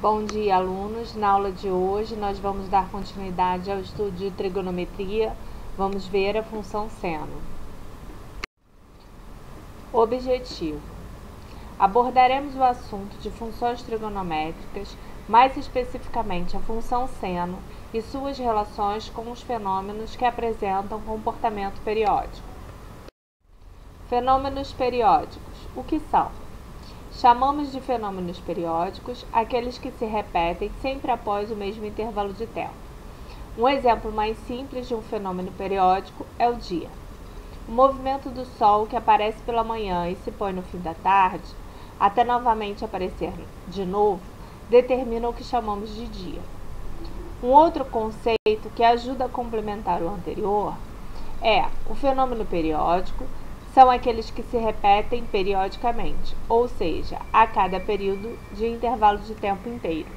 Bom dia, alunos. Na aula de hoje, nós vamos dar continuidade ao estudo de trigonometria. Vamos ver a função seno. Objetivo: abordaremos o assunto de funções trigonométricas, mais especificamente a função seno e suas relações com os fenômenos que apresentam comportamento periódico. Fenômenos periódicos. O que são? Chamamos de fenômenos periódicos aqueles que se repetem sempre após o mesmo intervalo de tempo. Um exemplo mais simples de um fenômeno periódico é o dia. O movimento do Sol que aparece pela manhã e se põe no fim da tarde, até novamente aparecer de novo, determina o que chamamos de dia. Um outro conceito que ajuda a complementar o anterior é o fenômeno periódico. São aqueles que se repetem periodicamente, ou seja, a cada período de intervalo de tempo inteiro.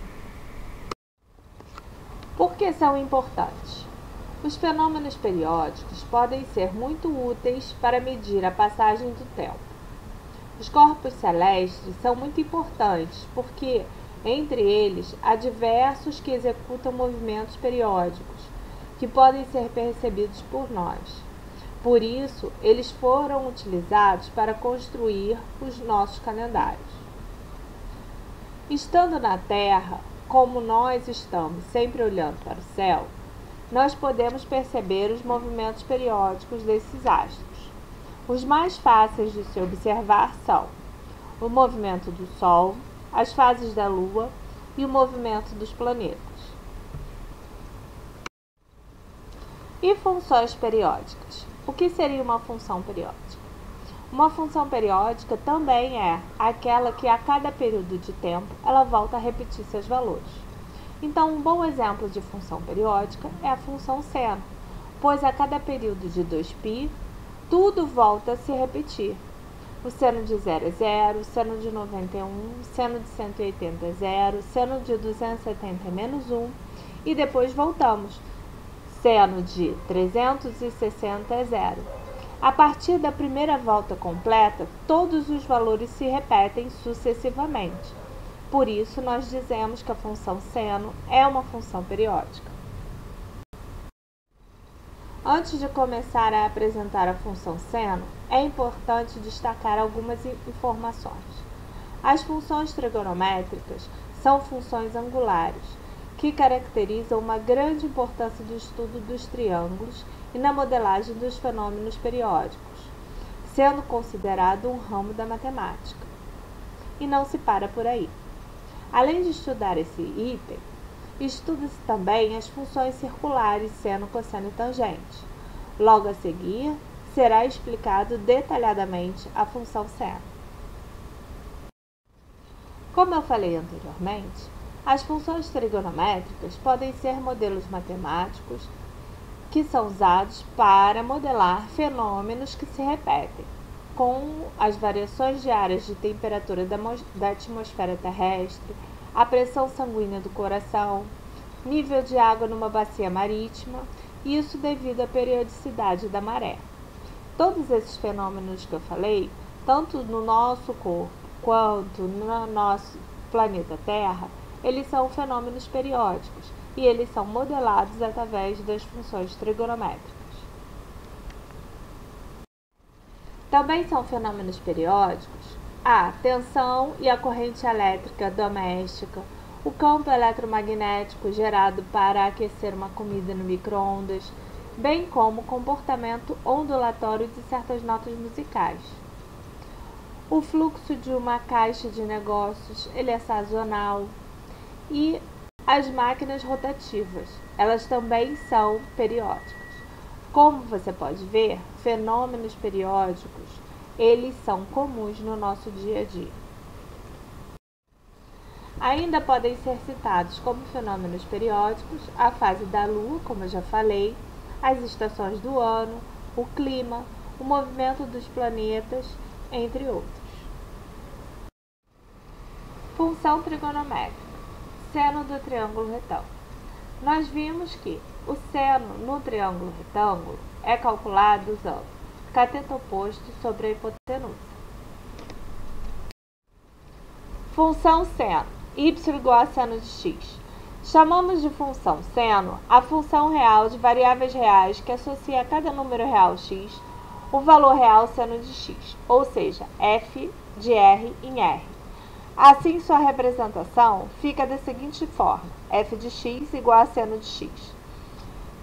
Por que são importantes? Os fenômenos periódicos podem ser muito úteis para medir a passagem do tempo. Os corpos celestes são muito importantes porque, entre eles, há diversos que executam movimentos periódicos, que podem ser percebidos por nós. Por isso, eles foram utilizados para construir os nossos calendários. Estando na Terra, como nós estamos sempre olhando para o céu, nós podemos perceber os movimentos periódicos desses astros. Os mais fáceis de se observar são o movimento do Sol, as fases da Lua e o movimento dos planetas. E funções periódicas? O que seria uma função periódica? Uma função periódica também é aquela que a cada período de tempo ela volta a repetir seus valores. Então, um bom exemplo de função periódica é a função seno, pois a cada período de 2π, tudo volta a se repetir. O seno de 0 é 0, o seno de 91, o seno de 180 é 0, o seno de 270 é menos 1, e depois voltamos. Seno de 360 é 0. A partir da primeira volta completa, todos os valores se repetem sucessivamente. Por isso, nós dizemos que a função seno é uma função periódica. Antes de começar a apresentar a função seno, é importante destacar algumas informações. As funções trigonométricas são funções angulares, que caracterizam uma grande importância do estudo dos triângulos e na modelagem dos fenômenos periódicos, sendo considerado um ramo da matemática. E não se para por aí. Além de estudar esse item, estuda-se também as funções circulares seno, cosseno e tangente. Logo a seguir, será explicado detalhadamente a função seno. Como eu falei anteriormente, as funções trigonométricas podem ser modelos matemáticos que são usados para modelar fenômenos que se repetem, com as variações diárias de temperatura da atmosfera terrestre, a pressão sanguínea do coração, nível de água numa bacia marítima, isso devido à periodicidade da maré. Todos esses fenômenos que eu falei, tanto no nosso corpo quanto no nosso planeta Terra, eles são fenômenos periódicos e eles são modelados através das funções trigonométricas. Também são fenômenos periódicos a tensão e a corrente elétrica doméstica, o campo eletromagnético gerado para aquecer uma comida no micro-ondas, bem como o comportamento ondulatório de certas notas musicais. O fluxo de uma caixa de negócios, ele é sazonal. E as máquinas rotativas, elas também são periódicas. Como você pode ver, fenômenos periódicos, eles são comuns no nosso dia a dia. Ainda podem ser citados como fenômenos periódicos a fase da Lua, como eu já falei, as estações do ano, o clima, o movimento dos planetas, entre outros. Função trigonométrica. Seno do triângulo retângulo. Nós vimos que o seno no triângulo retângulo é calculado usando cateto oposto sobre a hipotenusa. Função seno. y igual a seno de x. Chamamos de função seno a função real de variáveis reais que associa a cada número real x o valor real seno de x, ou seja, f de r em r. Assim, sua representação fica da seguinte forma: f de x igual a seno de x.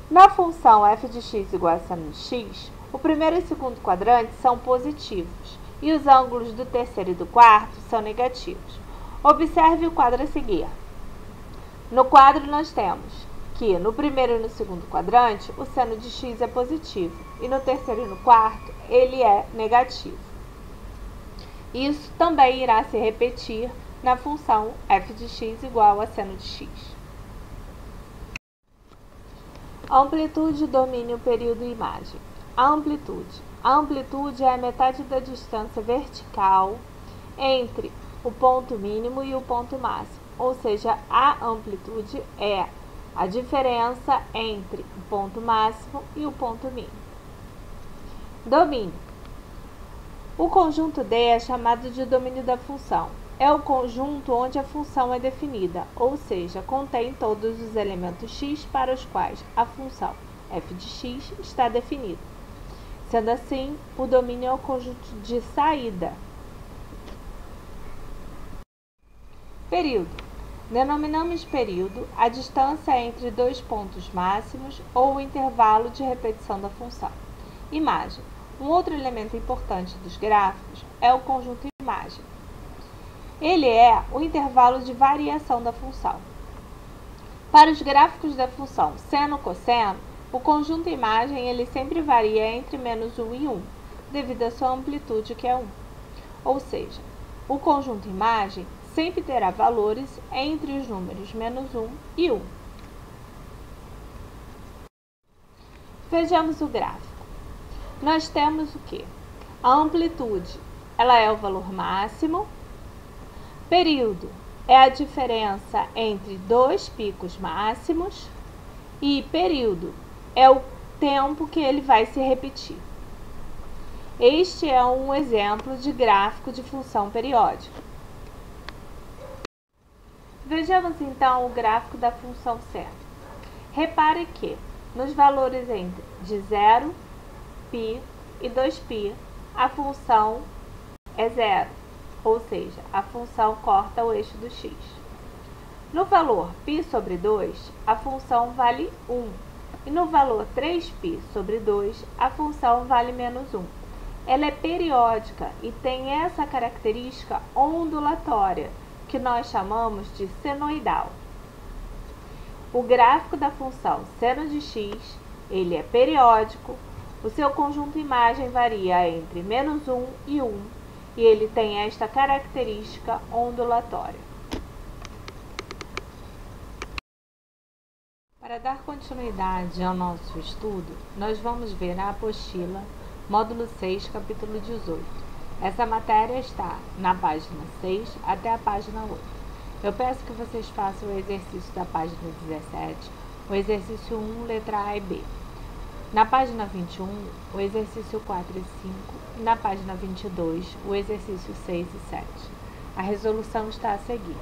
Na função f de x igual a seno de x, o primeiro e segundo quadrantes são positivos e os ângulos do terceiro e do quarto são negativos. Observe o quadro a seguir. No quadro nós temos que no primeiro e no segundo quadrante o seno de x é positivo e no terceiro e no quarto ele é negativo. Isso também irá se repetir na função f de x igual a seno de x. Amplitude, domínio, período e imagem. A amplitude é a metade da distância vertical entre o ponto mínimo e o ponto máximo, ou seja, a amplitude é a diferença entre o ponto máximo e o ponto mínimo. Domínio. O conjunto D é chamado de domínio da função. É o conjunto onde a função é definida, ou seja, contém todos os elementos x para os quais a função f de x está definida. Sendo assim, o domínio é o conjunto de saída. Período. Denominamos período a distância entre dois pontos máximos ou o intervalo de repetição da função. Imagem. Um outro elemento importante dos gráficos é o conjunto imagem. Ele é o intervalo de variação da função. Para os gráficos da função seno-cosseno, o conjunto imagem ele sempre varia entre menos 1 e 1, devido à sua amplitude, que é 1. Ou seja, o conjunto imagem sempre terá valores entre os números menos 1 e 1. Vejamos o gráfico. Nós temos o quê? A amplitude, ela é o valor máximo. Período é a diferença entre dois picos máximos. E período é o tempo que ele vai se repetir. Este é um exemplo de gráfico de função periódica. Vejamos então o gráfico da função seno. Repare que nos valores entre de 0, π e 2π, a função é zero, ou seja, a função corta o eixo do x. No valor π sobre 2, a função vale 1, e no valor 3π sobre 2, a função vale menos 1. Ela é periódica e tem essa característica ondulatória, que nós chamamos de senoidal. O gráfico da função seno de x, ele é periódico, o seu conjunto imagem varia entre menos 1 e 1, e ele tem esta característica ondulatória. Para dar continuidade ao nosso estudo, nós vamos ver a apostila, módulo 6, capítulo 18. Essa matéria está na página 6 até a página 8. Eu peço que vocês façam o exercício da página 17, o exercício 1, letra A e B. Na página 21, o exercício 4 e 5, e na página 22, o exercício 6 e 7. A resolução está a seguir.